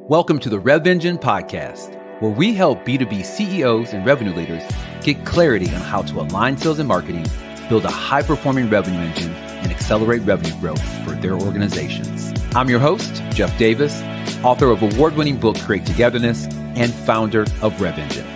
Welcome to the RevEngine podcast, where we help B2B CEOs and revenue leaders get clarity on how to align sales and marketing, build a high-performing revenue engine, and accelerate revenue growth for their organizations. I'm your host, Jeff Davis, author of award-winning book Create Togetherness and founder of RevEngine.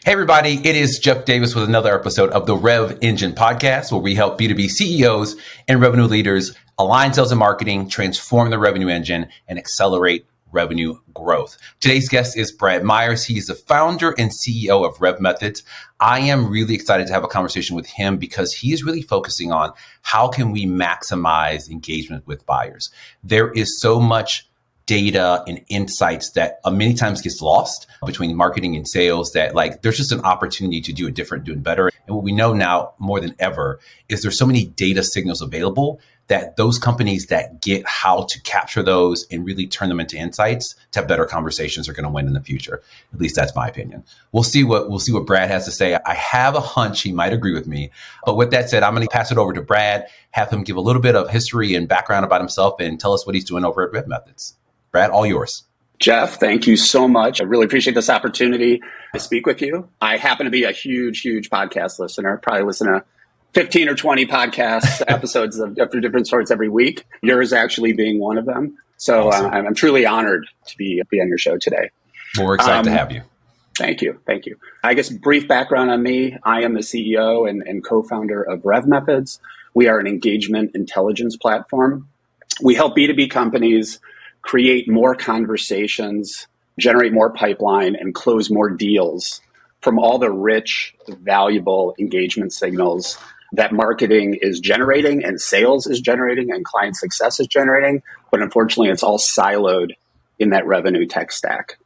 Hey everybody, it is Jeff Davis with another episode of the RevEngine podcast, where we help B2B CEOs and revenue leaders align sales and marketing, transform the revenue engine, and accelerate revenue growth. Today's guest is Brad Myers. He is the founder and CEO of RevMethods. I am really excited to have a conversation with him because he is really focusing on how can we maximize engagement with buyers. There is so much data and insights that many times gets lost between marketing and sales that there's just an opportunity to do it different, do it better. And what we know now more than ever is there's so many data signals available that those companies that get how to capture those and really turn them into insights to have better conversations are going to win in the future. At least that's my opinion. We'll see what Brad has to say. I have a hunch he might agree with me. But with that said, I'm going to pass it over to Brad, have him give a little bit of history and background about himself and tell us what he's doing over at RevMethods. Brad, all yours. Jeff, thank you so much. I really appreciate this opportunity to speak with you. I happen to be a huge podcast listener. Probably listen to 15 or 20 podcast episodes of different sorts every week. Yours actually being one of them. So awesome. I'm truly honored to be on your show today. Well, we're excited to have you. Thank you. I guess brief background on me. I am the CEO and co-founder of RevMethods. We are an engagement intelligence platform. We help B2B companies create more conversations, generate more pipeline, and close more deals from all the rich, valuable engagement signals that marketing is generating and sales is generating and client success is generating. But unfortunately, it's all siloed in that revenue tech stack.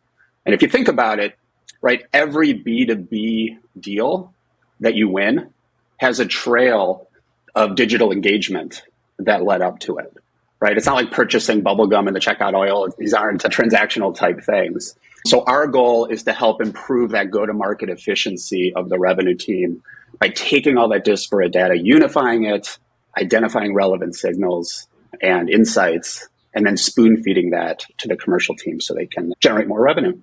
And if you think about it, right, every B2B deal that you win has a trail of digital engagement that led up to it. Right? It's not like purchasing bubblegum in the checkout aisle. These aren't transactional type things. So our goal is to help improve that go-to-market efficiency of the revenue team by taking all that disparate data, unifying it, identifying relevant signals and insights, and then spoon feeding that to the commercial team so they can generate more revenue.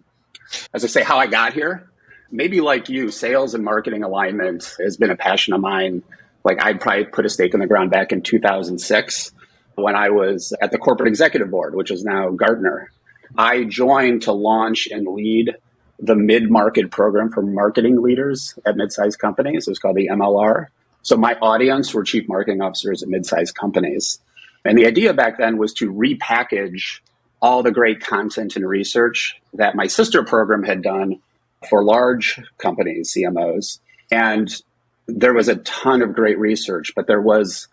As I say, how I got here, maybe like you, sales and marketing alignment has been a passion of mine. I'd probably put a stake in the ground back in 2006. When I was at the corporate executive board, which is now Gartner. I joined to launch and lead the mid-market program for marketing leaders at mid-sized companies. It was called the MLR. So my audience were chief marketing officers at mid-sized companies. And the idea back then was to repackage all the great content and research that my sister program had done for large companies, CMOs. And there was a ton of great research, but there was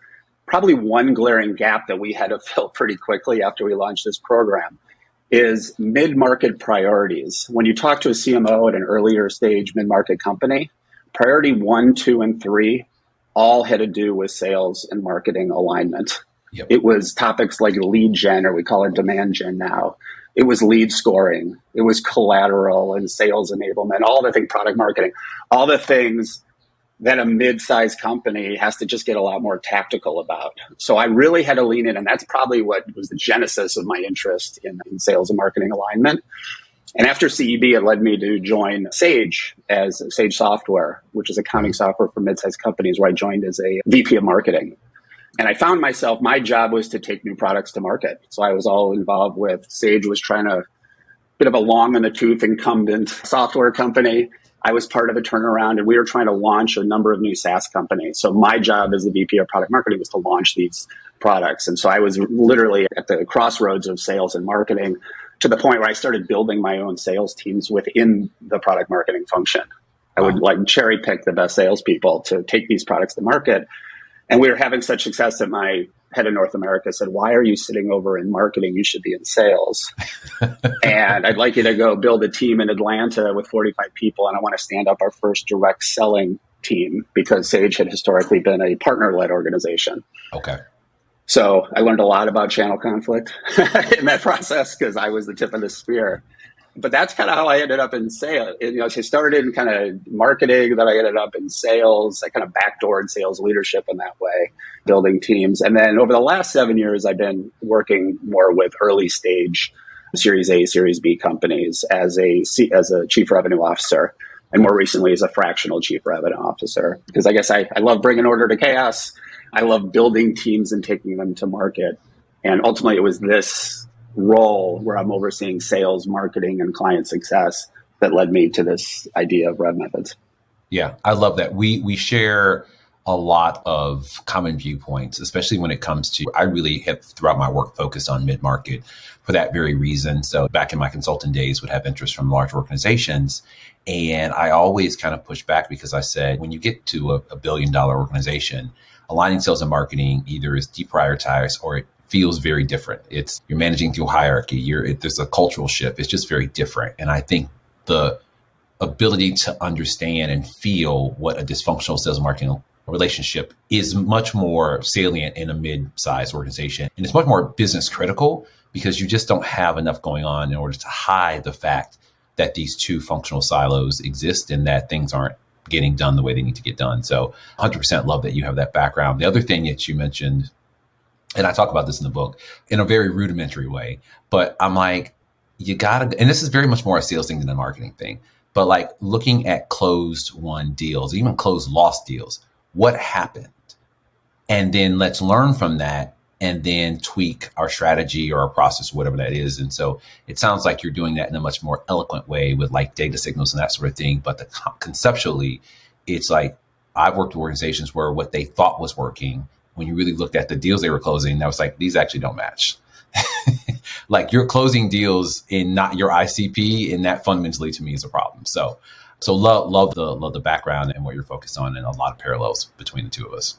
probably one glaring gap that we had to fill pretty quickly after we launched this program is mid-market priorities. When you talk to a CMO at an earlier stage mid-market company, priority 1, 2, and 3 all had to do with sales and marketing alignment. Yep. It was topics like lead gen, or we call it demand gen now. It was lead scoring. It was collateral and sales enablement, all the things, product marketing, all the things that a mid-sized company has to just get a lot more tactical about. So I really had to lean in, and that's probably what was the genesis of my interest in sales and marketing alignment. And after CEB, it led me to join Sage Software, which is accounting software for mid-sized companies, where I joined as a VP of marketing. And I found myself, my job was to take new products to market. So I was all involved with Sage was trying to, bit of a long in the tooth incumbent software company. I was part of a turnaround, and we were trying to launch a number of new SaaS companies. So my job as the VP of product marketing was to launch these products. And so I was literally at the crossroads of sales and marketing to the point where I started building my own sales teams within the product marketing function. I would cherry pick the best salespeople to take these products to market. And we were having such success that my head of North America said, "Why are you sitting over in marketing? You should be in sales. And I'd like you to go build a team in Atlanta with 45 people. And I want to stand up our first direct selling team," because Sage had historically been a partner-led organization. Okay. So I learned a lot about channel conflict in that process because I was the tip of the spear. But that's kind of how I ended up in sales. So I started in kind of marketing, then I ended up in sales. I kind of backdoored sales leadership in that way, building teams. And then over the last 7 years, I've been working more with early stage Series A, Series B companies as a chief revenue officer, and more recently as a fractional chief revenue officer. Because I guess I love bringing order to chaos. I love building teams and taking them to market. And ultimately, it was this role where I'm overseeing sales, marketing, and client success that led me to this idea of RevMethods. Yeah, I love that. We share a lot of common viewpoints, especially when it comes to, I really have throughout my work focused on mid-market for that very reason. So back in my consulting days would have interest from large organizations. And I always kind of push back because I said, when you get to a $1 billion organization, aligning sales and marketing either is deprioritized or it feels very different. You're managing through hierarchy. There's a cultural shift. It's just very different. And I think the ability to understand and feel what a dysfunctional sales and marketing relationship is much more salient in a mid-sized organization. And it's much more business critical because you just don't have enough going on in order to hide the fact that these two functional silos exist and that things aren't getting done the way they need to get done. So 100% love that you have that background. The other thing that you mentioned, and I talk about this in the book in a very rudimentary way, but I'm like, you gotta, and this is very much more a sales thing than a marketing thing, but like looking at closed won deals, even closed lost deals, what happened? And then let's learn from that and then tweak our strategy or our process, whatever that is. And so it sounds like you're doing that in a much more eloquent way with like data signals and that sort of thing. But conceptually, it's like I've worked with organizations where what they thought was working, when you really looked at the deals they were closing, that was like, these actually don't match. Like you're closing deals in not your ICP, and that fundamentally to me is a problem. So love the background and what you're focused on, and a lot of parallels between the two of us.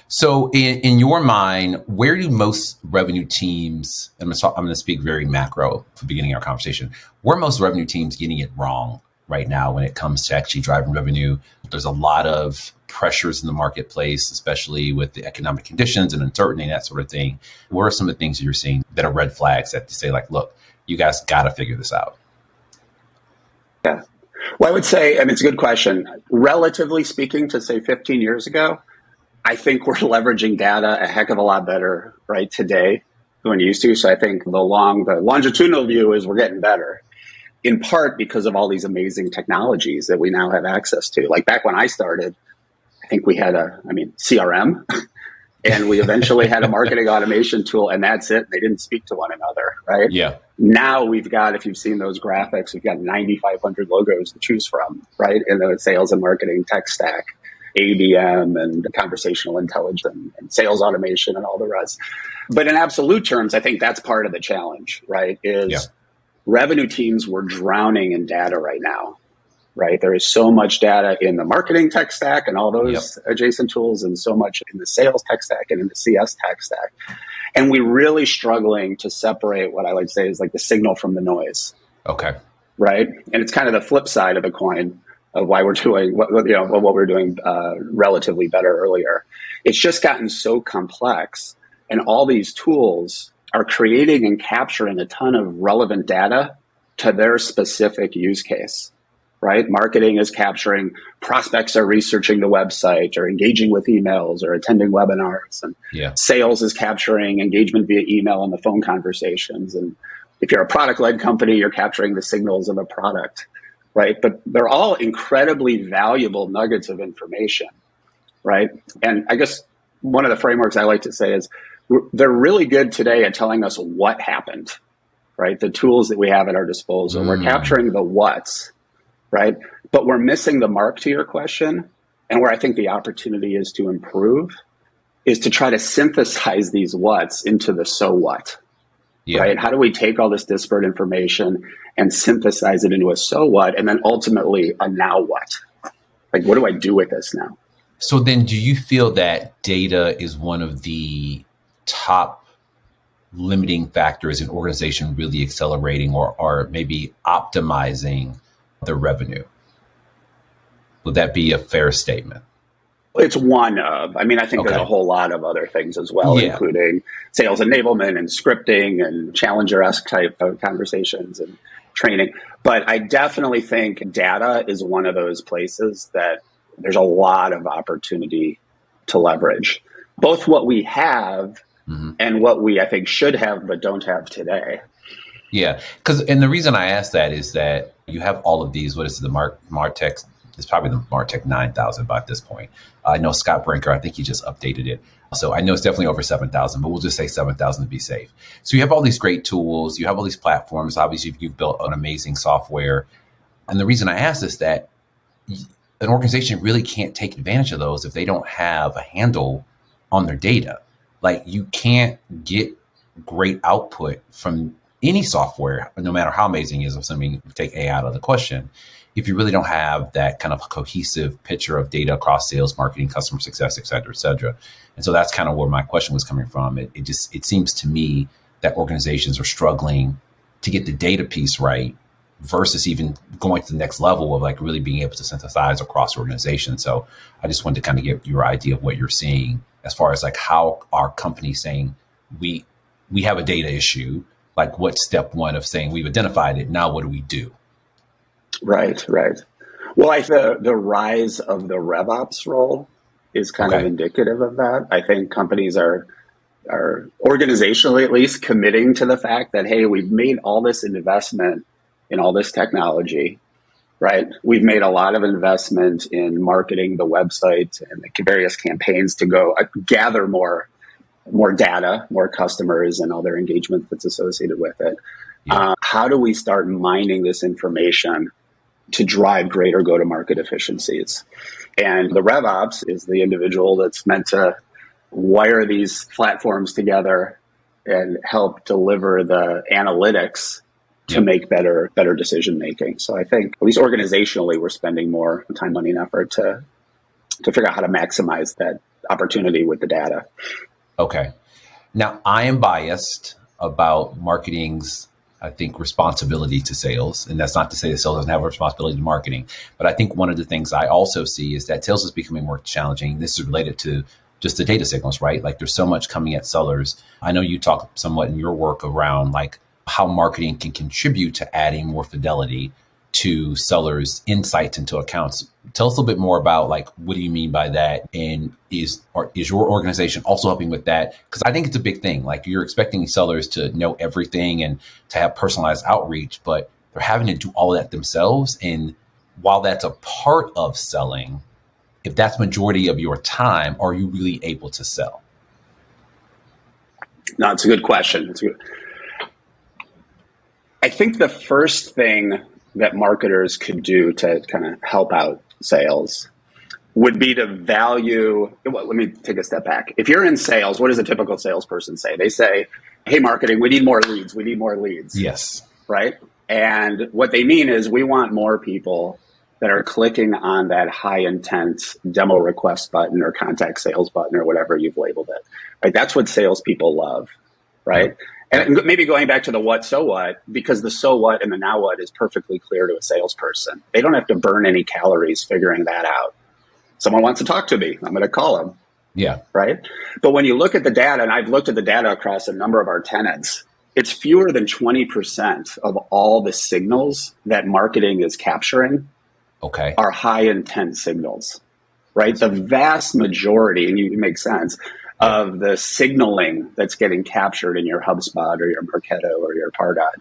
So in your mind, where do most revenue teams, I'm going to speak very macro for beginning our conversation, where are most revenue teams getting it wrong right now when it comes to actually driving revenue? There's a lot of pressures in the marketplace, especially with the economic conditions and uncertainty and that sort of thing. What are some of the things that you're seeing that are red flags that say like, look, you guys got to figure this out? Yeah. Well, I would say, it's a good question. Relatively speaking to say 15 years ago, I think we're leveraging data a heck of a lot better right today than we used to. So I think the longitudinal view is we're getting better, in part because of all these amazing technologies that we now have access to. Like back when I started, I think we had CRM, and we eventually had a marketing automation tool, and that's it. They didn't speak to one another, right? Yeah. Now we've got, if you've seen those graphics, we've got 9,500 logos to choose from, right? In the sales and marketing tech stack, ABM and conversational intelligence and sales automation and all the rest. But in absolute terms, I think that's part of the challenge, right? Revenue teams were drowning in data right now. Right. There is so much data in the marketing tech stack and all those adjacent tools, and so much in the sales tech stack and in the CS tech stack. And we're really struggling to separate what I like to say is like the signal from the noise. Okay. Right. And it's kind of the flip side of the coin of why we're doing what we're doing relatively better earlier. It's just gotten so complex, and all these tools are creating and capturing a ton of relevant data to their specific use case. Right? Marketing is capturing prospects are researching the website or engaging with emails or attending webinars. And sales is capturing engagement via email and the phone conversations. And if you're a product-led company, you're capturing the signals of a product, right? But they're all incredibly valuable nuggets of information, right? And I guess one of the frameworks I like to say is they're really good today at telling us what happened, right? The tools that we have at our disposal. We're capturing the what's, right? But we're missing the mark to your question. And where I think the opportunity is to improve is to try to synthesize these what's into the so what, right? How do we take all this disparate information and synthesize it into a so what, and then ultimately a now what? Like, what do I do with this now? So then do you feel that data is one of the top limiting factors in organization really accelerating or maybe optimizing the revenue? Would that be a fair statement? It's one of. I mean, I think there's a Okay. whole lot of other things as well, Yeah. including sales enablement and scripting and challenger-esque type of conversations and training. But I definitely think data is one of those places that there's a lot of opportunity to leverage, both what we have Hmm. and what we, I think, should have but don't have today. Yeah, and the reason I ask that is that you have all of these. What is it, the Martech? It's probably the Martech 9000 by this point. I know Scott Brinker. I think he just updated it, so I know it's definitely over 7,000. But we'll just say 7,000 to be safe. So you have all these great tools. You have all these platforms. Obviously, you've built an amazing software. And the reason I ask is that an organization really can't take advantage of those if they don't have a handle on their data. Like you can't get great output from any software, no matter how amazing it is, assuming we take AI out of the question, if you really don't have that kind of cohesive picture of data across sales, marketing, customer success, et cetera, et cetera. And so that's kind of where my question was coming from. It seems to me that organizations are struggling to get the data piece right versus even going to the next level of like really being able to synthesize across organizations. So I just wanted to kind of get your idea of what you're seeing as far as like how are companies saying we have a data issue, like what's step one of saying we've identified it, now what do we do? Right, right. Well, I think the rise of the RevOps role is kind of Okay. indicative of that. I think companies are organizationally at least committing to the fact that, hey, we've made all this investment in all this technology, right? We've made a lot of investment in marketing the website and the various campaigns to go gather more data, more customers, and all their engagement that's associated with it. Yeah. How do we start mining this information to drive greater go-to-market efficiencies? And the RevOps is the individual that's meant to wire these platforms together and help deliver the analytics to make better decision making. So I think at least organizationally, we're spending more time, money, and effort to figure out how to maximize that opportunity with the data. Okay. Now I am biased about marketing's, I think, responsibility to sales. And that's not to say that sales doesn't have a responsibility to marketing. But I think one of the things I also see is that sales is becoming more challenging. This is related to just the data signals, right? Like there's so much coming at sellers. I know you talk somewhat in your work around like how marketing can contribute to adding more fidelity to sellers' insights into accounts. Tell us a little bit more about like what do you mean by that, and is your organization also helping with that? Because I think it's a big thing. Like you're expecting sellers to know everything and to have personalized outreach, but they're having to do all of that themselves. And while that's a part of selling, if that's majority of your time, are you really able to sell? No, it's a good question. It's good. I think the first thing that marketers could do to kind of help out sales would be to value. Well, let me take a step back. If you're in sales, what does a typical salesperson say? They say, hey, marketing, we need more leads. We need more leads. Yes. Right? And what they mean is we want more people that are clicking on that high intent demo request button or contact sales button or whatever you've labeled it. Right? That's what salespeople love. Right? Yep. And maybe going back to the what, so what, because the so what and the now what is perfectly clear to a salesperson. They don't have to burn any calories figuring that out. Someone wants to talk to me, I'm going to call them. Yeah. Right? But when you look at the data, and I've looked at the data across a number of our tenants, it's fewer than 20% of all the signals that marketing is capturing are high intent signals. Right? The vast majority, and you make sense, of the signaling that's getting captured in your HubSpot or your Marketo or your Pardot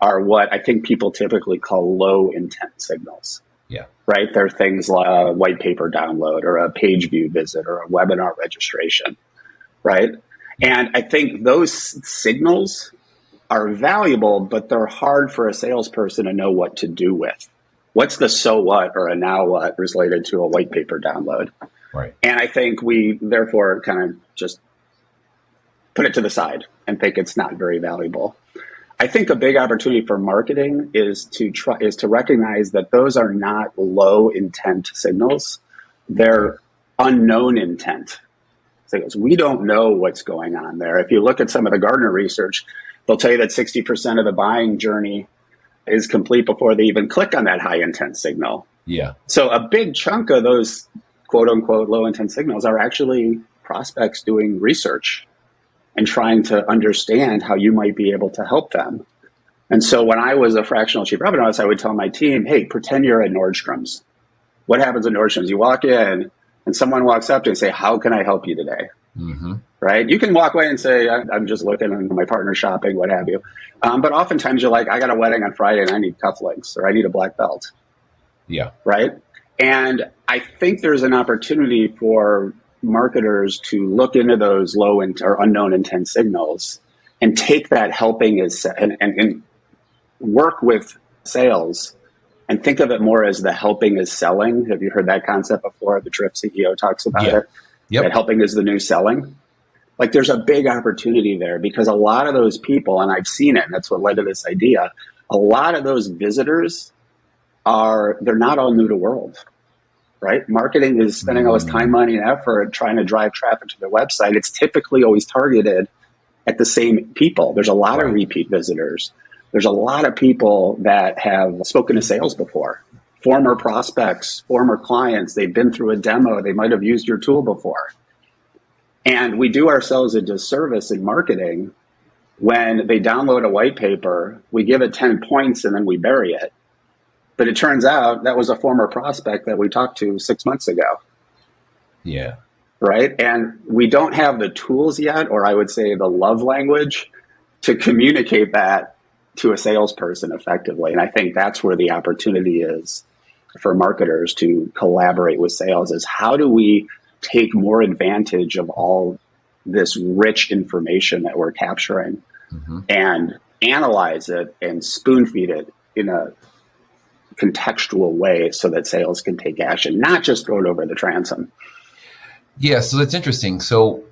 are what I think people typically call low intent signals. Yeah. Right? They're things like a white paper download or a page view visit or a webinar registration. Right? And I think those signals are valuable, but they're hard for a salesperson to know what to do with. What's the so what or a now what related to a white paper download? Right. And I think we therefore kind of just put it to the side and think it's not very valuable. I think a big opportunity for marketing is to recognize that those are not low intent signals. They're unknown intent signals. We don't know what's going on there. If you look at some of the Gartner research, they'll tell you that 60% of the buying journey is complete before they even click on that high intent signal. Yeah. So a big chunk of those quote unquote low intent signals are actually prospects doing research and trying to understand how you might be able to help them. And so when I was a fractional chief revenue officer, I would tell my team, hey, pretend you're at Nordstrom's. What happens at Nordstrom's? You walk in and someone walks up to you and say, how can I help you today? Mm-hmm. Right? You can walk away and say, I'm just looking and my partner shopping, what have you. But oftentimes you're like, I got a wedding on Friday and I need cufflinks or I need a black belt. Yeah. Right? And I think there's an opportunity for marketers to look into those low or unknown intent signals and take that helping as and work with sales and think of it more as the helping is selling. Have you heard that concept before? The Drift CEO talks about it. Yep. That helping is the new selling. Like there's a big opportunity there because a lot of those people, and I've seen it, and that's what led to this idea, a lot of those visitors they're not all new to world, right? Marketing is spending all this time, money, and effort trying to drive traffic to their website. It's typically always targeted at the same people. There's a lot of repeat visitors. There's a lot of people that have spoken to sales before, former prospects, former clients. They've been through a demo. They might have used your tool before. And we do ourselves a disservice in marketing when they download a white paper, we give it 10 points and then we bury it. But it turns out that was a former prospect that we talked to 6 months ago. Yeah. Right. And we don't have the tools yet, or I would say the love language, to communicate that to a salesperson effectively. And I think that's where the opportunity is for marketers to collaborate with sales, is how do we take more advantage of all this rich information that we're capturing and analyze it and spoon feed it in a contextual way so that sales can take action, not just throw it over the transom. Yeah, so that's interesting. So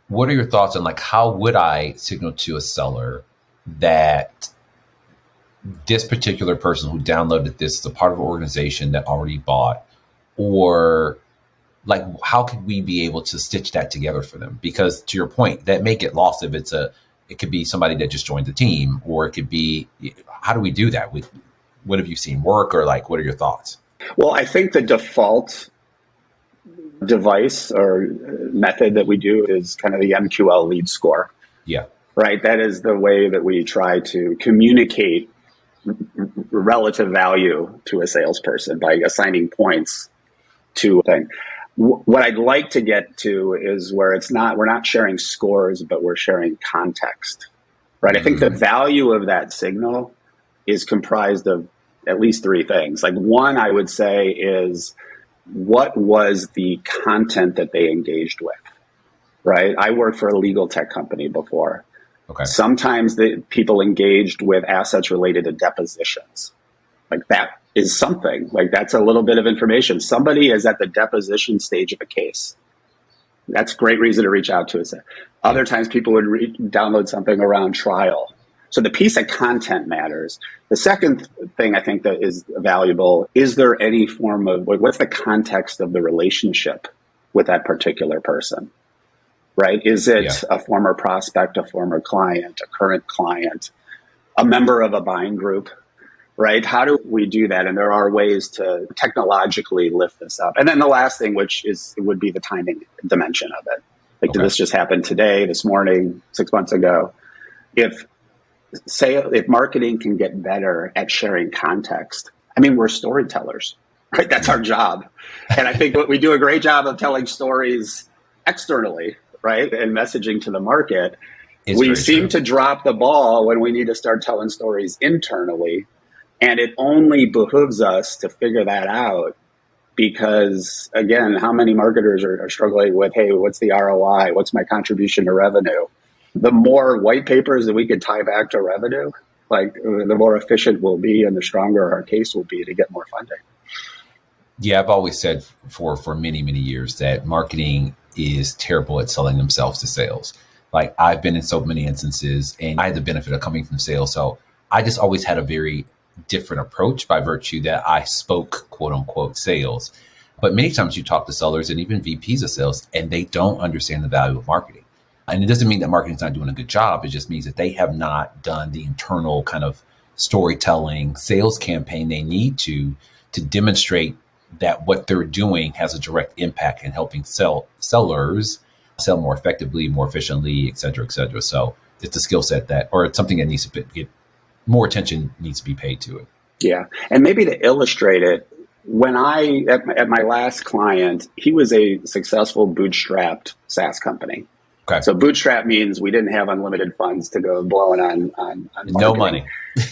what are your thoughts on like how would I signal to a seller that this particular person who downloaded this is a part of an organization that already bought, or like how could we be able to stitch that together for them? Because to your point, that may get lost if it could be somebody that just joined the team, or it could be, how do we do that? What have you seen work, or like, what are your thoughts? Well, I think the default device or method that we do is kind of the MQL lead score. Yeah. Right. That is the way that we try to communicate relative value to a salesperson by assigning points to a thing. What I'd like to get to is where we're not sharing scores, but we're sharing context. Right. I think the value of that signal is comprised of at least three things. Like one, I would say, is what was the content that they engaged with, right? I worked for a legal tech company before. Okay. Sometimes the people engaged with assets related to depositions. Like that is something, like that's a little bit of information. Somebody is at the deposition stage of a case. That's a great reason to reach out to us. Other times people would download something around trial. So the piece of content matters. The second thing I think that is valuable, is there any form of, what's the context of the relationship with that particular person, right? Is it a former prospect, a former client, a current client, a member of a buying group, right? How do we do that? And there are ways to technologically lift this up. And then the last thing, would be the timing dimension of it. Like, did this just happen today, this morning, 6 months ago? If marketing can get better at sharing context, I mean, we're storytellers, right? That's our job. And I think we do a great job of telling stories externally, right? And messaging to the market. We seem to drop the ball when we need to start telling stories internally. And it only behooves us to figure that out because, again, how many marketers are struggling with, hey, what's the ROI? What's my contribution to revenue? The more white papers that we could tie back to revenue, like the more efficient we'll be and the stronger our case will be to get more funding. Yeah, I've always said for many, many years that marketing is terrible at selling themselves to sales. Like I've been in so many instances and I had the benefit of coming from sales. So I just always had a very different approach by virtue that I spoke, quote unquote, sales. But many times you talk to sellers and even VPs of sales and they don't understand the value of marketing. And it doesn't mean that marketing's not doing a good job. It just means that they have not done the internal kind of storytelling sales campaign they need to demonstrate that what they're doing has a direct impact in helping sellers sell more effectively, more efficiently, et cetera, et cetera. So it's a skill set that, or it's something that needs to get more attention needs to be paid to it. Yeah. And maybe to illustrate it, when at my last client, he was a successful bootstrapped SaaS company. Okay. So bootstrap means we didn't have unlimited funds to go blowing on no money.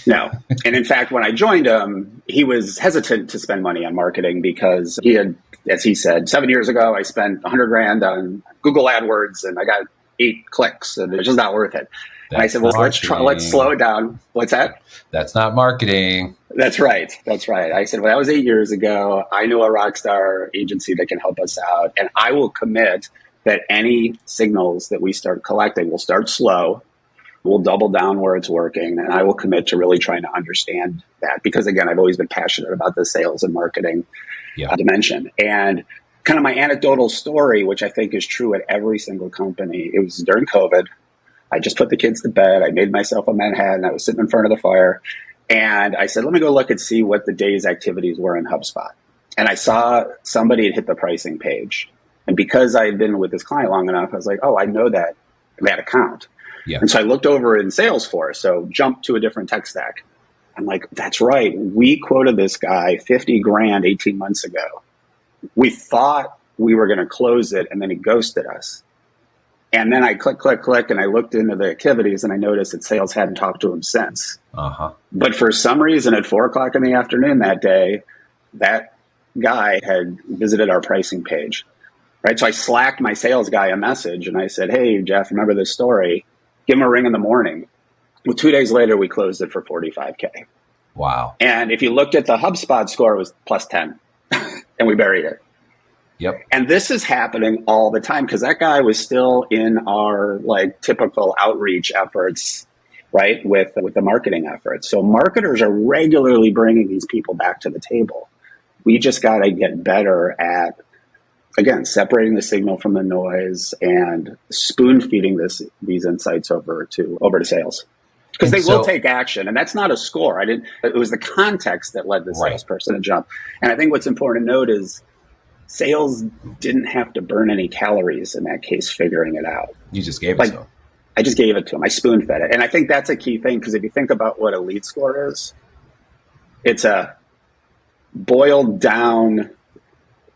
No. And in fact, when I joined him, he was hesitant to spend money on marketing because he had, as he said, 7 years ago, I spent $100,000 on Google AdWords and I got 8 clicks and it's just not worth it. And I said, well, let's slow it down. What's that? That's not marketing. That's right. That's right. I said, well, that was 8 years ago. I know a rock star agency that can help us out. And I will commit that any signals that we start collecting will start slow. We'll double down where it's working. And I will commit to really trying to understand that. Because again, I've always been passionate about the sales and marketing dimension. And kind of my anecdotal story, which I think is true at every single company, it was during COVID. I just put the kids to bed. I made myself a Manhattan. I was sitting in front of the fire. And I said, let me go look and see what the day's activities were in HubSpot. And I saw somebody had hit the pricing page. And because I had been with this client long enough, I was like, oh, I know that account. Yeah. And so I looked over in Salesforce, so jumped to a different tech stack. I'm like, that's right. We quoted this guy $50,000 18 months ago. We thought we were going to close it, and then he ghosted us. And then I click, and I looked into the activities, and I noticed that sales hadn't talked to him since. But for some reason, at 4:00 in the afternoon that day, that guy had visited our pricing page. Right. So I slacked my sales guy a message and I said, hey, Jeff, remember this story? Give him a ring in the morning. Well, 2 days later, we closed it for $45,000. Wow. And if you looked at the HubSpot score, it was plus 10 and we buried it. Yep. And this is happening all the time because that guy was still in our like typical outreach efforts, right, with the marketing efforts. So marketers are regularly bringing these people back to the table. We just got to get better at, again, separating the signal from the noise and spoon feeding these insights over to sales, because they will take action, and that's not a score. It was the context that led the salesperson to jump. And I think what's important to note is sales didn't have to burn any calories in that case figuring it out. You just gave it to them. I just gave it to them. I spoon fed it, and I think that's a key thing because if you think about what a lead score is, it's a boiled down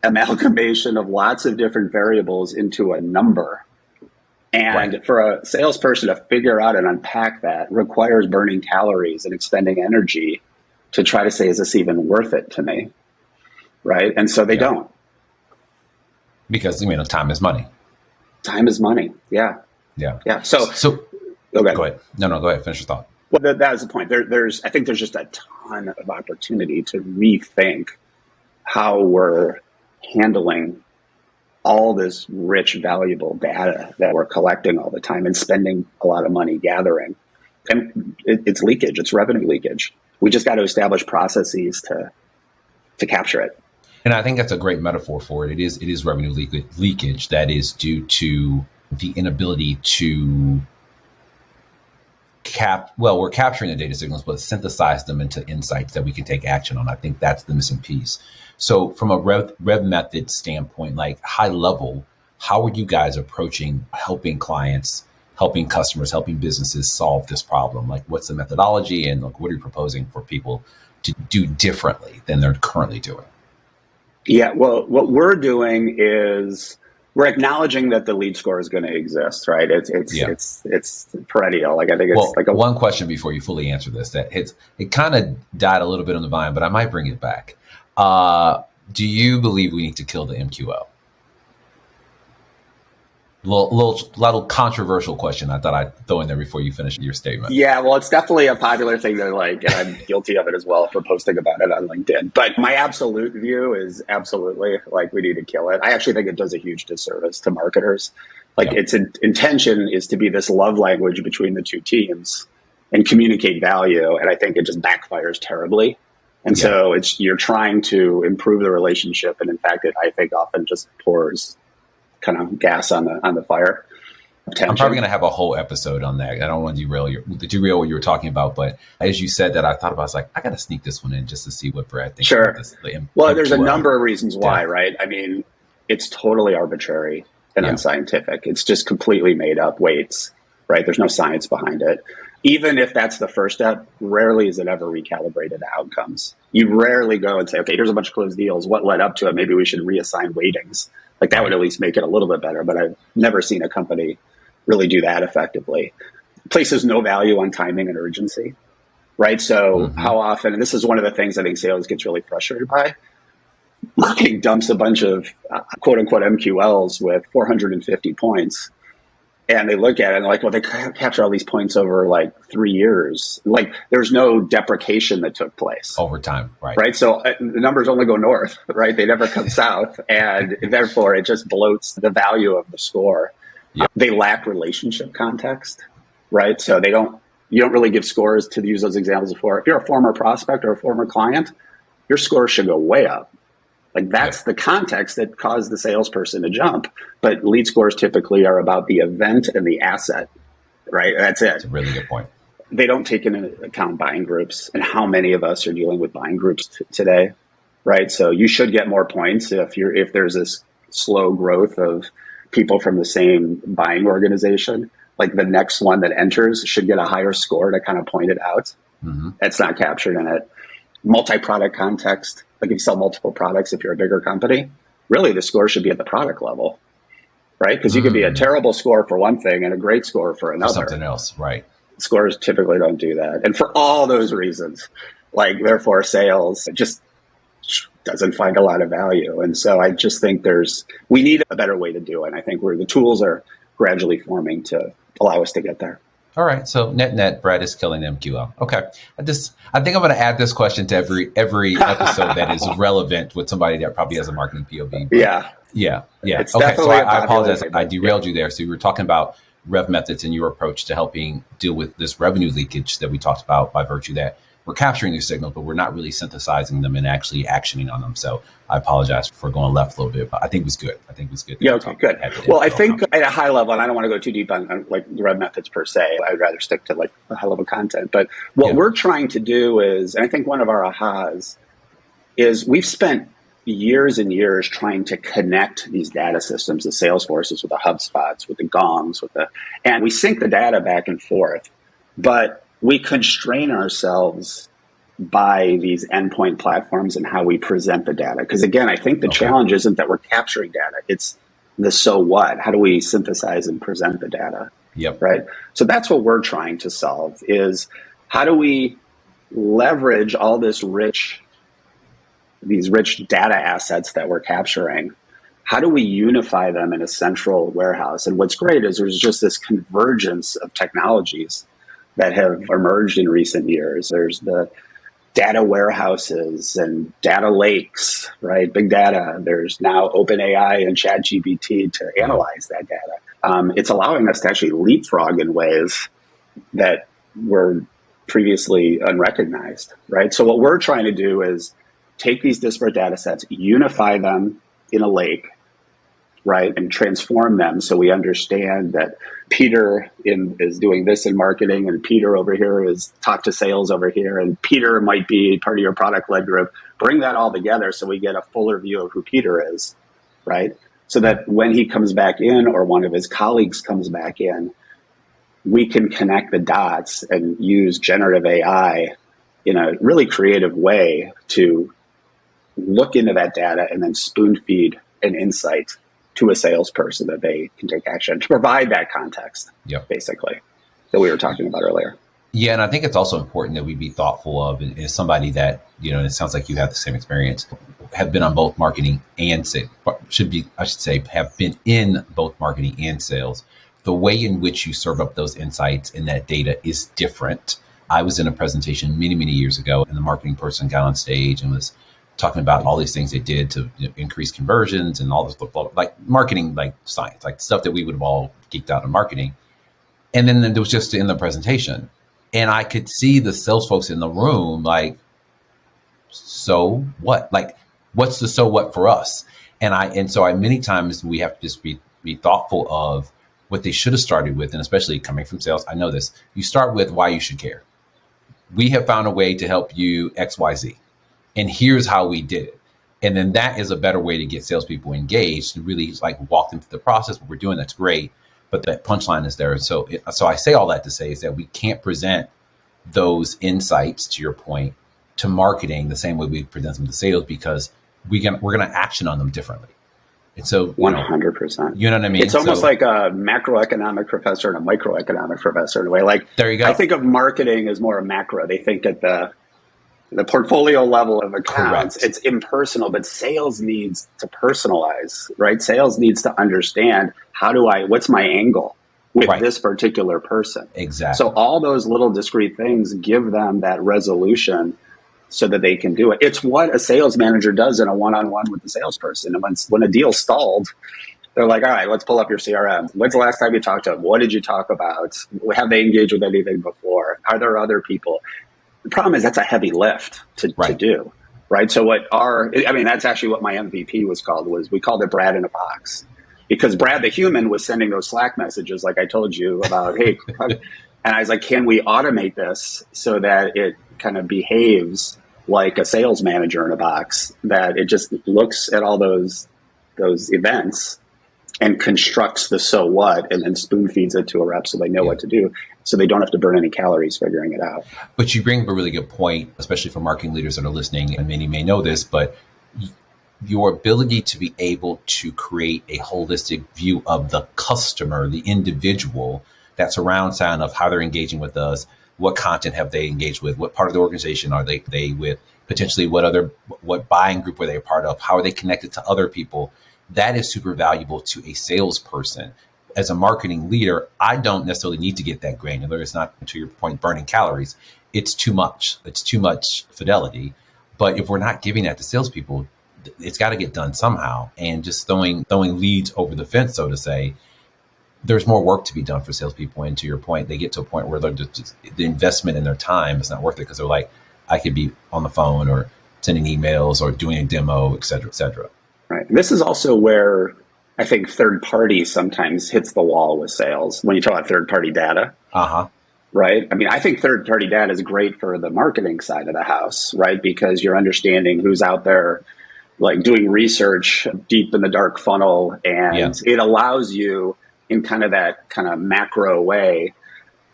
amalgamation of lots of different variables into a number. And for a salesperson to figure out and unpack that requires burning calories and expending energy to try to say, is this even worth it to me? Right. And so they don't. Because, time is money. Time is money. Yeah. Yeah. Yeah. So go ahead. No, go ahead. Finish your thought. Well, that was the point. I think there's just a ton of opportunity to rethink how we're handling all this rich, valuable data that we're collecting all the time and spending a lot of money gathering. And it's leakage. It's revenue leakage. We just got to establish processes to capture it. And I think that's a great metaphor for it. It is revenue leakage that is due to the inability to we're capturing the data signals, but synthesize them into insights that we can take action on. I think that's the missing piece. So from a RevMethods standpoint, like high level, how are you guys approaching helping clients, helping customers, helping businesses solve this problem? Like what's the methodology and like what are you proposing for people to do differently than they're currently doing? Yeah, well, what we're doing is we're acknowledging that the lead score is going to exist, right? It's perennial. Like I think it's one question before you fully answer this. It kind of died a little bit on the vine, but I might bring it back. Do you believe we need to kill the MQL? Little controversial question. I thought I'd throw in there before you finish your statement. Yeah, well, it's definitely a popular thing to like, and I'm guilty of it as well for posting about it on LinkedIn. But my absolute view is absolutely like we need to kill it. I actually think it does a huge disservice to marketers. Like its intention is to be this love language between the two teams and communicate value. And I think it just backfires terribly. And so you're trying to improve the relationship. And in fact, I think often just pours kind of gas on the fire. I'm probably going to have a whole episode on that. I don't want to derail what you were talking about, but as you said that, I thought about, I was like, I got to sneak this one in just to see what Brad thinks about this. Well, there's a number of reasons why, right? I mean, it's totally arbitrary and unscientific. It's just completely made up weights, right? There's no science behind it. Even if that's the first step, rarely is it ever recalibrated to outcomes. You rarely go and say, okay, here's a bunch of closed deals. What led up to it? Maybe we should reassign weightings. Like that would at least make it a little bit better, but I've never seen a company really do that effectively. Places no value on timing and urgency, right? So how often, and this is one of the things I think sales gets really frustrated by, marketing dumps a bunch of quote unquote MQLs with 450 points. And they look at it and they're like, well, they capture all these points over like 3 years. Like there's no deprecation that took place. Over time, right? Right. So the numbers only go north, right? They never come south. And therefore it just bloats the value of the score. Yep. They lack relationship context, right? So you don't really give scores to use those examples before. If you're a former prospect or a former client, your score should go way up. Like that's the context that caused the salesperson to jump. But lead scores typically are about the event and the asset, right? That's it. That's a really good point. They don't take into account buying groups and how many of us are dealing with buying groups today, right? So you should get more points if there's this slow growth of people from the same buying organization. Like the next one that enters should get a higher score to kind of point it out. That's not captured in it. Multi-product context. Like if you sell multiple products, if you're a bigger company, really the score should be at the product level, right? Because you could be a terrible score for one thing and a great score for another. Something else, right? Scores typically don't do that. And for all those reasons, like therefore sales just doesn't find a lot of value. And so I just think we need a better way to do it. And I think the tools are gradually forming to allow us to get there. All right. So net, Brad is killing MQL. Okay. I think I'm going to add this question to every episode that is relevant with somebody that probably has a marketing POV. Yeah. It's okay. So I apologize. I derailed you there. So you were talking about RevMethods and your approach to helping deal with this revenue leakage that we talked about by virtue that we're capturing these signals, but we're not really synthesizing them and actually actioning on them. So I apologize for going left a little bit, but I think it was good. Yeah, okay, good. Well, I think at a high level, and I don't want to go too deep on like the RevMethods per se. I'd rather stick to like the high level content. But what we're trying to do is, and I think one of our ahas is we've spent years and years trying to connect these data systems, the Salesforces with the HubSpots, with the Gongs, and we sync the data back and forth, but we constrain ourselves by these endpoint platforms and how we present the data. Because again, I think the challenge isn't that we're capturing data. It's the so what. How do we synthesize and present the data? Yep. Right. So that's what we're trying to solve is how do we leverage all these rich data assets that we're capturing? How do we unify them in a central warehouse? And what's great is there's just this convergence of technologies that have emerged in recent years. There's the data warehouses and data lakes, right? Big data. There's now OpenAI and ChatGPT to analyze that data. It's allowing us to actually leapfrog in ways that were previously unrecognized, right? So what we're trying to do is take these disparate data sets, unify them in a lake, right, and transform them so we understand that Peter is doing this in marketing, and Peter over here is talk to sales over here, and Peter might be part of your product-led group. Bring that all together so we get a fuller view of who Peter is, right? So that when he comes back in or one of his colleagues comes back in, we can connect the dots and use generative AI in a really creative way to look into that data and then spoon feed an insight to a salesperson that they can take action to provide that context, basically, that we were talking about earlier. Yeah, and I think it's also important that we be thoughtful of, and as somebody that, and it sounds like you have the same experience, have been on both marketing and sales, have been in both marketing and sales. The way in which you serve up those insights and that data is different. I was in a presentation many, many years ago, and the marketing person got on stage and was talking about all these things they did to increase conversions and all this, like marketing, like science, like stuff that we would have all geeked out in marketing. And then there was just in the presentation, and I could see the sales folks in the room, like, so what? Like, what's the so what for us? And so many times we have to just be thoughtful of what they should have started with, and especially coming from sales, I know this, you start with why you should care. We have found a way to help you XYZ, and here's how we did it. And then that is a better way to get salespeople engaged and really like walk them through the process. What we're doing, that's great. But that punchline is there. So I say all that to say is that we can't present those insights, to your point, to marketing the same way we present them to sales, because we're going to action on them differently. And so, 100%. You know what I mean? It's almost like a macroeconomic professor and a microeconomic professor in a way. Like, there you go. I think of marketing as more a macro. They think at the portfolio level of accounts, Correct. It's impersonal, but sales needs to personalize, right? Sales needs to understand what's my angle with this particular person. Exactly. So all those little discrete things give them that resolution so that they can do it. It's what a sales manager does in a one-on-one with the salesperson. And when a deal stalled, they're like, all right, let's pull up your CRM. When's the last time you talked to them? What did you talk about? Have they engaged with anything before? Are there other people? The problem is that's a heavy lift to do, right? So that's actually what my MVP was called. We called it Brad in a box, because Brad, the human, was sending those Slack messages like I told you about, hey, and I was like, can we automate this so that it kind of behaves like a sales manager in a box, that it just looks at all those events and constructs the so what, and then spoon feeds it to a rep so they know what to do, so they don't have to burn any calories figuring it out. But you bring up a really good point, especially for marketing leaders that are listening, and many may know this, but your ability to be able to create a holistic view of the customer, the individual, that surround sound of how they're engaging with us, what content have they engaged with, what part of the organization are they with, potentially what buying group were they a part of, how are they connected to other people. That is super valuable to a salesperson. As a marketing leader, I don't necessarily need to get that granular. It's not, to your point, burning calories. It's too much. It's too much fidelity. But if we're not giving that to salespeople, it's got to get done somehow. And just throwing leads over the fence, so to say, there's more work to be done for salespeople. And to your point, they get to a point where the investment in their time is not worth it, because they're like, I could be on the phone or sending emails or doing a demo, et cetera, et cetera. Right. This is also where I think third party sometimes hits the wall with sales when you talk about third party data. Right. I mean, I think third party data is great for the marketing side of the house, right? Because you're understanding who's out there, like doing research deep in the dark funnel, and it allows you in kind of that kind of macro way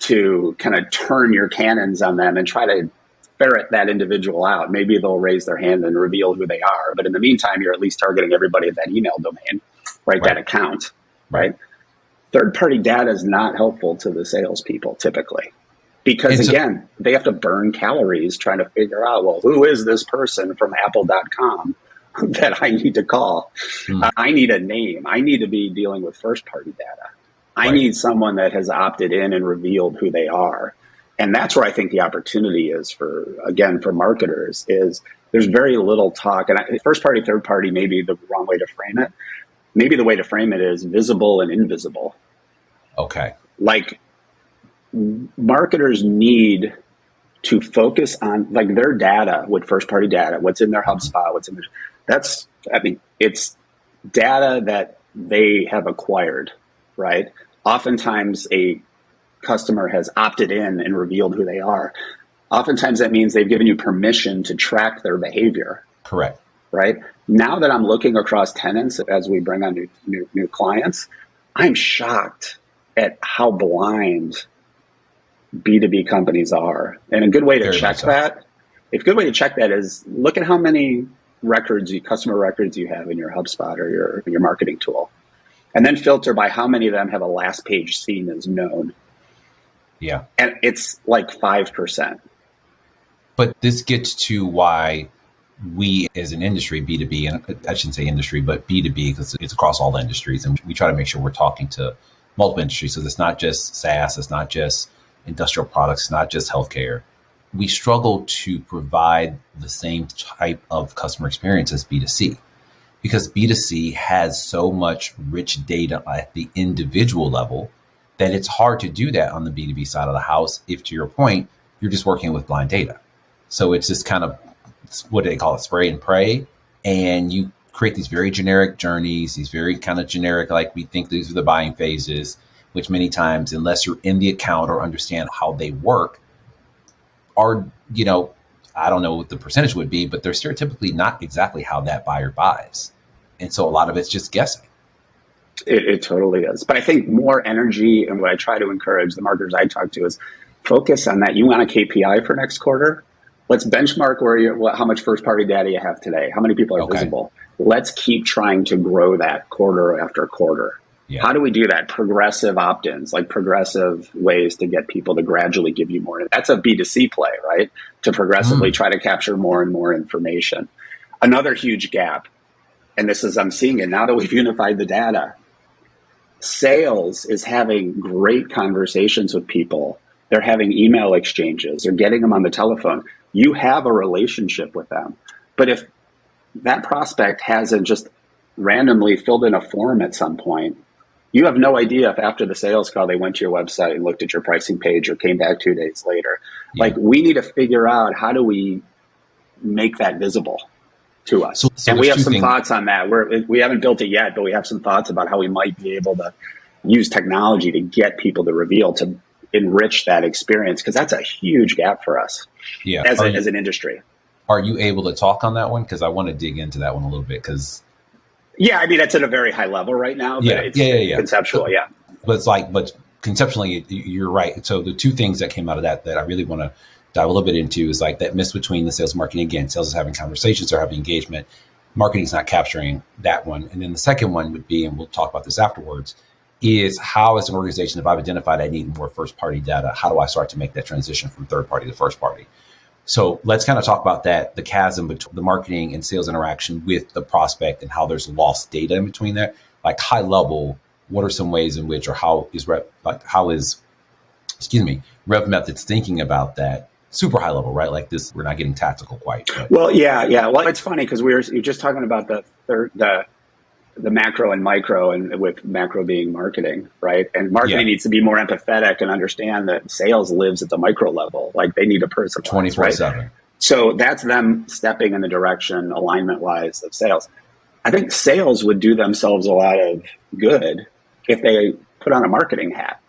to kind of turn your cannons on them and try to ferret that individual out. Maybe they'll raise their hand and reveal who they are. But in the meantime, you're at least targeting everybody at that email domain, right? That account, right? Third-party data is not helpful to the salespeople typically, because again, they have to burn calories trying to figure out, well, who is this person from apple.com that I need to call? I need a name. I need to be dealing with first-party data. I need someone that has opted in and revealed who they are. And that's where I think the opportunity is for marketers, is there's very little talk. And first party, third party may be the wrong way to frame it. Maybe the way to frame it is visible and invisible. Okay. Like, marketers need to focus on like their data with first party data, what's in their HubSpot, it's data that they have acquired, right? Oftentimes a customer has opted in and revealed who they are. Oftentimes that means they've given you permission to track their behavior. Correct. Right? Now that I'm looking across tenants as we bring on new clients, I'm shocked at how blind B2B companies are. And a good way to check that is look at how many customer records you have in your HubSpot or your marketing tool. And then filter by how many of them have a last page seen as known. Yeah. And it's like 5%. But this gets to why we as an industry, B2B, and I shouldn't say industry, but B2B, because it's across all the industries. And we try to make sure we're talking to multiple industries. So it's not just SaaS, it's not just industrial products, it's not just healthcare. We struggle to provide the same type of customer experience as B2C, because B2C has so much rich data at the individual level that it's hard to do that on the B2B side of the house if, to your point, you're just working with blind data. So it's just kind of, what do they call it, spray and pray. And you create these very generic journeys, these very kind of generic, like we think these are the buying phases. which many times, unless you're in the account or understand how they work, are, I don't know what the percentage would be, but they're stereotypically not exactly how that buyer buys. And so a lot of it's just guessing. It totally is. But I think more energy, and what I try to encourage the marketers I talk to is focus on that. You want a KPI for next quarter? Let's benchmark how much first party data you have today. How many people are visible? Let's keep trying to grow that quarter after quarter. Yeah. How do we do that? Progressive opt-ins, like progressive ways to get people to gradually give you more. That's a B2C play, right? To progressively try to capture more and more information. Another huge gap, and this is, I'm seeing it now that we've unified the data. Sales is having great conversations with people. They're having email exchanges. They're getting them on the telephone. You have a relationship with them. But if that prospect hasn't just randomly filled in a form at some point, you have no idea if after the sales call they went to your website and looked at your pricing page or came back 2 days later. Yeah. Like, we need to figure out, how do we make that visible to us? So and we have some thoughts on that. We haven't built it yet, but we have some thoughts about how we might be able to use technology to get people to reveal, to enrich that experience, because that's a huge gap for us as an industry. Are you able to talk on that one? Because I want to dig into that one a little bit. Yeah, I mean, it's at a very high level right now. But it's conceptual, But conceptually, you're right. So the two things that came out of that I really want to dive a little bit into is like that miss between the sales and marketing. Again, sales is having conversations or having engagement. Marketing is not capturing that one. And then the second one would be, and we'll talk about this afterwards, is how, as an organization, if I've identified I need more first party data, how do I start to make that transition from third party to first party? So let's kind of talk about that, the chasm between the marketing and sales interaction with the prospect and how there's lost data in between that. Like, high level, what are some ways in which, or how is RevMethods thinking about that? Super high level, right? Like this, we're not getting tactical quite. But. Well, yeah. Well, it's funny because you're just talking about the macro and micro, and with macro being marketing, right? And marketing needs to be more empathetic and understand that sales lives at the micro level. Like, they need a person 24/7. Right? So that's them stepping in the direction, alignment wise, of sales. I think sales would do themselves a lot of good if they put on a marketing hat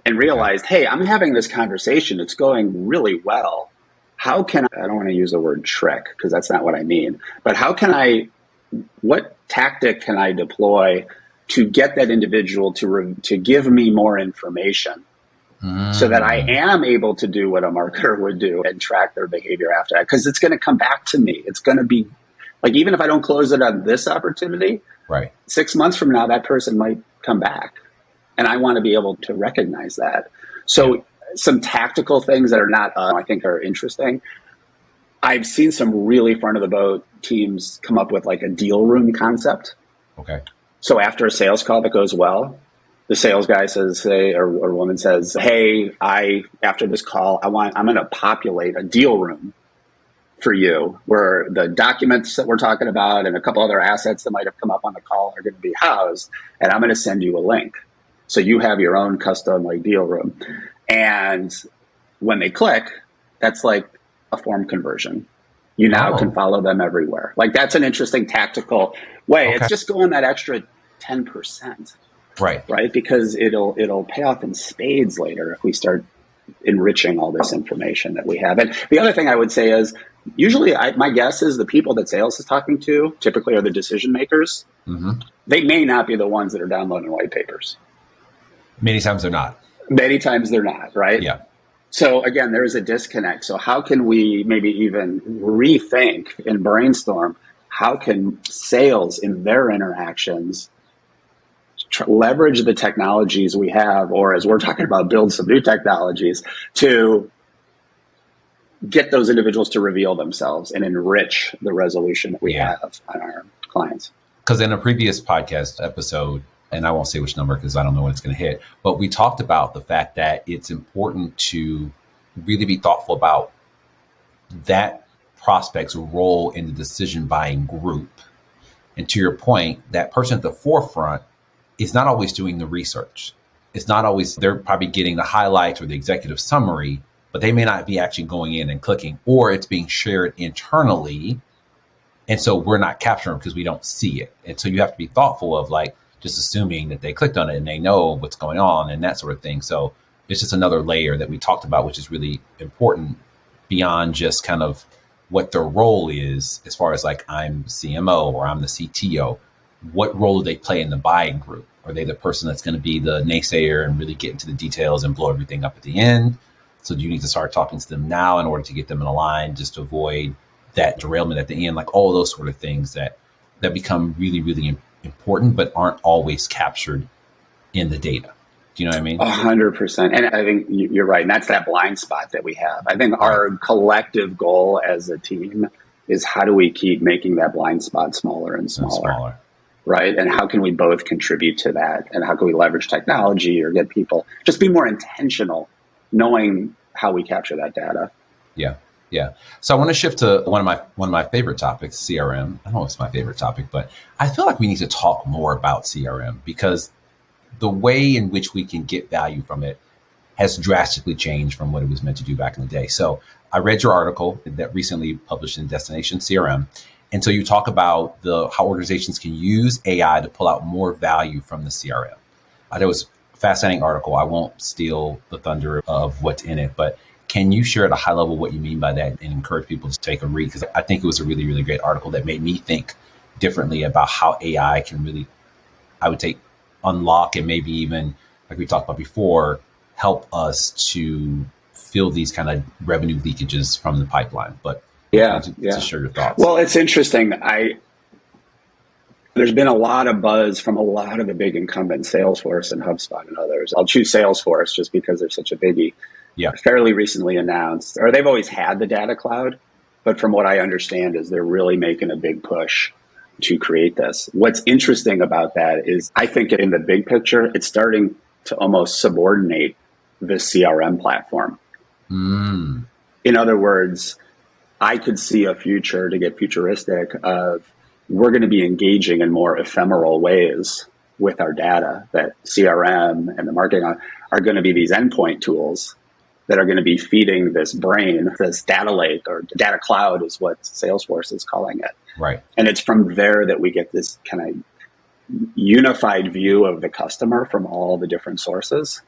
and realized, hey, I'm having this conversation. It's going really well. How can I don't want to use the word trick because that's not what I mean, but what tactic can I deploy to get that individual to give me more information so that I am able to do what a marketer would do and track their behavior after that? Because it's going to come back to me. It's going to be like, even if I don't close it on this opportunity, right, 6 months from now, that person might come back. And I want to be able to recognize that. So some tactical things that are not, I think, are interesting. I've seen some really front of the boat teams come up with like a deal room concept. Okay. So after a sales call that goes well, the sales guy says, or woman says, hey, after this call, I'm going to populate a deal room for you where the documents that we're talking about and a couple other assets that might have come up on the call are going to be housed. And I'm going to send you a link. So you have your own custom like deal room. And when they click, that's like a form conversion. You now can follow them everywhere. Like, that's an interesting tactical way. Okay. It's just going that extra 10%. Right. Because it'll pay off in spades later if we start enriching all this information that we have. And the other thing I would say is, usually my guess is the people that sales is talking to typically are the decision makers. Mm-hmm. They may not be the ones that are downloading white papers. Many times they're not. Right? Yeah. So again, there is a disconnect. So how can we maybe even rethink and brainstorm, how can sales in their interactions leverage the technologies we have, or as we're talking about, build some new technologies to get those individuals to reveal themselves and enrich the resolution that we have on our clients? Because in a previous podcast episode, and I won't say which number because I don't know when it's going to hit, but we talked about the fact that it's important to really be thoughtful about that prospect's role in the decision buying group. And to your point, that person at the forefront is not always doing the research. It's not always, they're probably getting the highlights or the executive summary, but they may not be actually going in and clicking, or it's being shared internally. And so we're not capturing because we don't see it. And so you have to be thoughtful of like, just assuming that they clicked on it and they know what's going on and that sort of thing. So it's just another layer that we talked about, which is really important beyond just kind of what their role is as far as like I'm CMO or I'm the CTO. What role do they play in the buying group? Are they the person that's going to be the naysayer and really get into the details and blow everything up at the end? So do you need to start talking to them now in order to get them in a line, just to avoid that derailment at the end? Like all those sort of things that become really, really important, but aren't always captured in the data. Do you know what I mean? 100%. And I think you're right. And that's that blind spot that we have. I think our collective goal as a team is how do we keep making that blind spot smaller and smaller. Right? And how can we both contribute to that? And how can we leverage technology or get people just be more intentional, knowing how we capture that data? Yeah. Yeah. So I want to shift to one of my favorite topics, CRM. I don't know if it's my favorite topic, but I feel like we need to talk more about CRM because the way in which we can get value from it has drastically changed from what it was meant to do back in the day. So I read your article that recently published in Destination CRM. And so you talk about how organizations can use AI to pull out more value from the CRM. I thought it was a fascinating article. I won't steal the thunder of what's in it, but can you share at a high level what you mean by that and encourage people to take a read? Because I think it was a really, really great article that made me think differently about how AI can really, I would take, unlock and maybe even, like we talked about before, help us to fill these kind of revenue leakages from the pipeline. But to share your thoughts. Well, it's interesting. There's been a lot of buzz from a lot of the big incumbents, Salesforce and HubSpot and others. I'll choose Salesforce just because they're such a biggie. Yeah. Fairly recently announced, or they've always had the data cloud, but from what I understand is they're really making a big push to create this. What's interesting about that is I think in the big picture, it's starting to almost subordinate the CRM platform. In other words, I could see a future, to get futuristic, of we're going to be engaging in more ephemeral ways with our data, that CRM and the marketing are going to be these endpoint tools that are going to be feeding this brain, this data lake, or data cloud is what Salesforce is calling it. Right. And it's from there that we get this kind of unified view of the customer from all the different sources.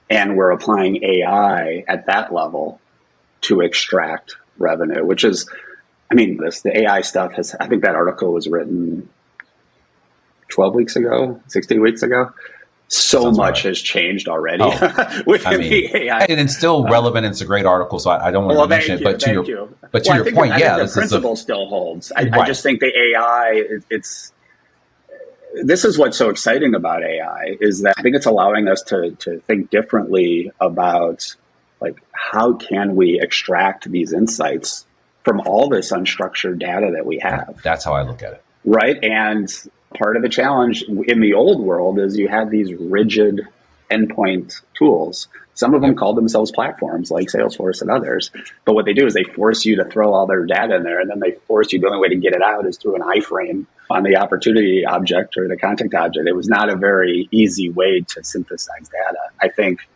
And we're applying AI at that level to extract revenue, which is, the AI stuff I think that article was written 12 weeks ago, 16 weeks ago. So much has changed already within the AI. And it's still relevant. It's a great article, so I don't want to mention it. But to your point, the principle still holds. I just think the AI, this is what's so exciting about AI, is that I think it's allowing us to think differently about how can we extract these insights from all this unstructured data that we have. That's how I look at it. Right. And part of the challenge in the old world is you had these rigid endpoint tools. Some of them call themselves platforms like Salesforce and others. But what they do is they force you to throw all their data in there, and then they force you, the only way to get it out is through an iframe on the opportunity object or the contact object. It was not a very easy way to synthesize data. I think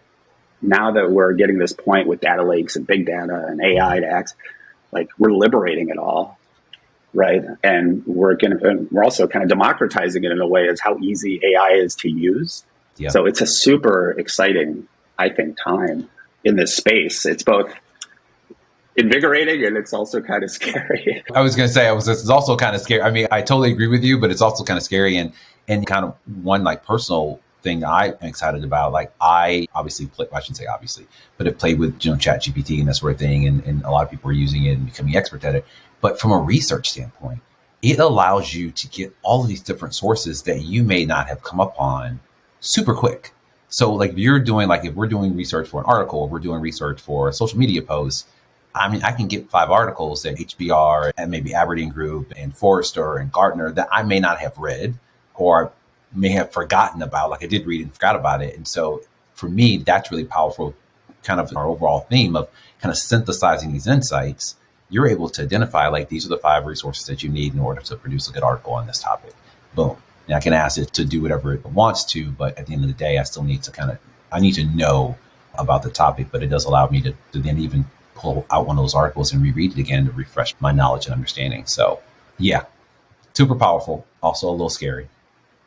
now that we're getting this point with data lakes and big data and AI to act, we're liberating it all. Right. And we're also kind of democratizing it in a way as how easy AI is to use. Yeah. So it's a super exciting, I think, time in this space. It's both invigorating and it's also kind of scary. I was going to say, it's also kind of scary. I totally agree with you, but it's also kind of scary and kind of one personal thing I'm excited about. I obviously I shouldn't say obviously, but it played with ChatGPT and that sort of thing. And a lot of people are using it and becoming expert at it. But from a research standpoint, it allows you to get all of these different sources that you may not have come upon super quick. So if we're doing research for an article, or we're doing research for a social media post, I can get 5 articles at HBR and maybe Aberdeen Group and Forrester and Gartner that I may not have read or may have forgotten about, I did read and forgot about it. And so for me, that's really powerful, kind of our overall theme of kind of synthesizing these insights. You're able to identify these are the 5 resources that you need in order to produce a good article on this topic. Boom. And I can ask it to do whatever it wants to, but at the end of the day, I still need to I need to know about the topic, but it does allow me to then even pull out one of those articles and reread it again to refresh my knowledge and understanding. So yeah, super powerful. Also a little scary.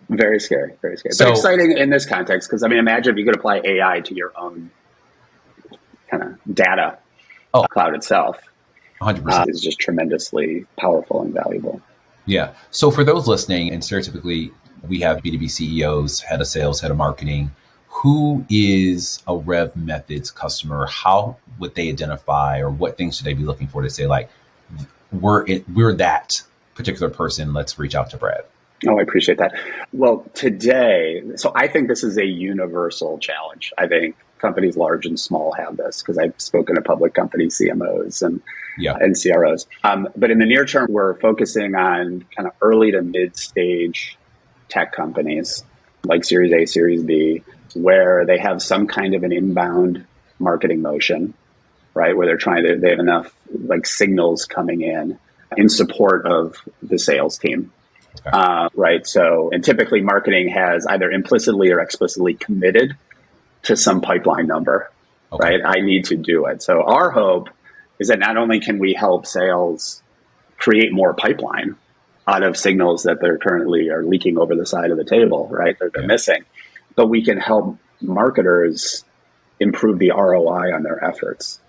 Very scary, very scary. So, but exciting in this context, because I mean, imagine if you could apply AI to your own kind of data cloud itself. 100%. Is just tremendously powerful and valuable. Yeah. So for those listening, and stereotypically, we have B2B CEOs, head of sales, head of marketing. Who is a RevMethods customer? How would they identify, or what things should they be looking for to say, like, we're that particular person, let's reach out to Brad? Oh, I appreciate that. Well, today, so I think this is a universal challenge. I think companies large and small have this, because I've spoken to public company CMOs and CROs. But in the near term, we're focusing on kind of early to mid-stage tech companies like Series A, Series B, where they have some kind of an inbound marketing motion, right? Where they have enough like signals coming in support of the sales team. Okay. Right. So, and typically marketing has either implicitly or explicitly committed to some pipeline number, right? I need to do it. So our hope is that not only can we help sales create more pipeline out of signals that they're currently are leaking over the side of the table, right? They're missing, but we can help marketers improve the ROI on their efforts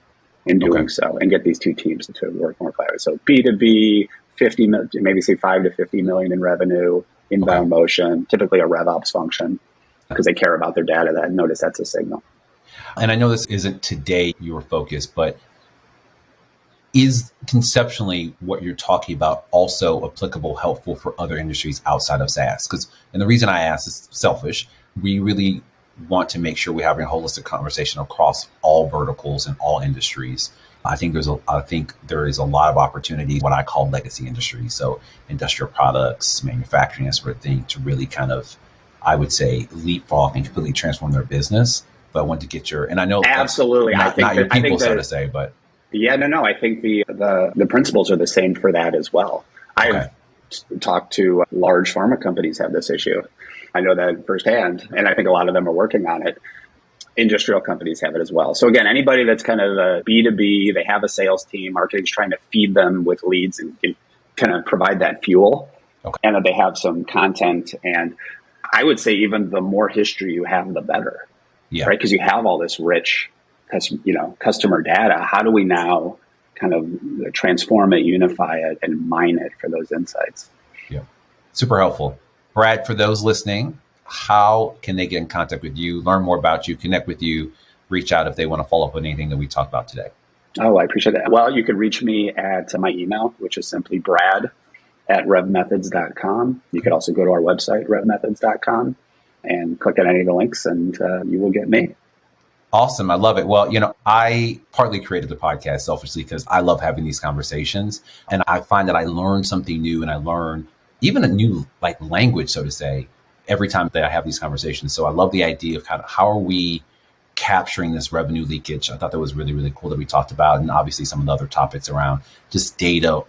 in doing so, and get these two teams to work more collaboratively. So B2B, 50 million, maybe say 5 to 50 million in revenue, inbound motion, typically a RevOps function, because they care about their data. That notice that's a signal. And I know this isn't today your focus, but is conceptually what you're talking about also applicable, helpful for other industries outside of SaaS? And the reason I ask is selfish. We really want to make sure we're having a holistic conversation across all verticals and all industries. I think there is a lot of opportunity, what I call legacy industries. So industrial products, manufacturing, that sort of thing, to really kind of, I would say, leapfrog and completely transform their business. But I want to get your, and I know absolutely, not your people, so to say, but yeah, no, I think the principles are the same for that as well. I've talked to large pharma companies have this issue. I know that firsthand, and I think a lot of them are working on it. Industrial companies have it as well. So again, anybody that's kind of a B2B, they have a sales team, marketing's trying to feed them with leads and kind of provide that fuel, and that they have some content. And I would say even the more history you have, the better, right? Because you have all this rich, customer data. How do we now kind of transform it, unify it, and mine it for those insights? Yeah, super helpful. Brad, for those listening, how can they get in contact with you, learn more about you, connect with you, reach out if they want to follow up on anything that we talked about today? Oh, I appreciate that. Well, you can reach me at my email, which is simply brad@revmethods.com. You could also go to our website, revmethods.com, and click on any of the links, and you will get me. Awesome. I love it. Well, I partly created the podcast selfishly because I love having these conversations, and I find that I learn something new, and I learn even a new language, so to say, every time that I have these conversations. So I love the idea of kind of how are we capturing this revenue leakage. I thought that was really, really cool that we talked about. And obviously some of the other topics around just data,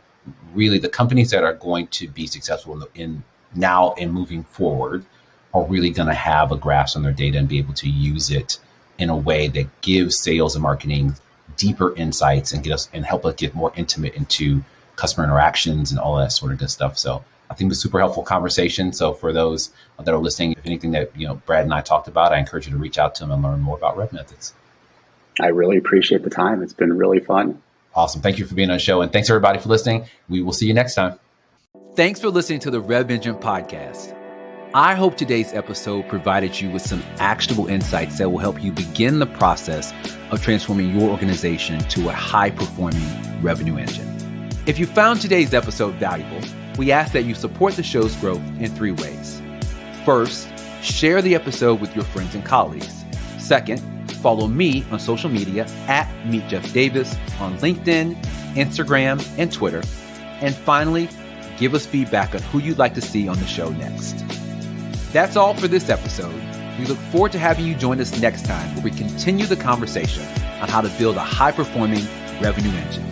really the companies that are going to be successful in now and moving forward are really going to have a grasp on their data and be able to use it in a way that gives sales and marketing deeper insights and help us get more intimate into customer interactions and all that sort of good stuff. So I think it was a super helpful conversation. So for those that are listening, if anything that Brad and I talked about, I encourage you to reach out to him and learn more about RevMethods. I really appreciate the time. It's been really fun. Awesome. Thank you for being on the show. And thanks everybody for listening. We will see you next time. Thanks for listening to the Rev Engine podcast. I hope today's episode provided you with some actionable insights that will help you begin the process of transforming your organization to a high-performing revenue engine. If you found today's episode valuable, we ask that you support the show's growth in 3 ways. First, share the episode with your friends and colleagues. Second, follow me on social media at MeetJeffDavis on LinkedIn, Instagram, and Twitter. And finally, give us feedback on who you'd like to see on the show next. That's all for this episode. We look forward to having you join us next time where we continue the conversation on how to build a high-performing revenue engine.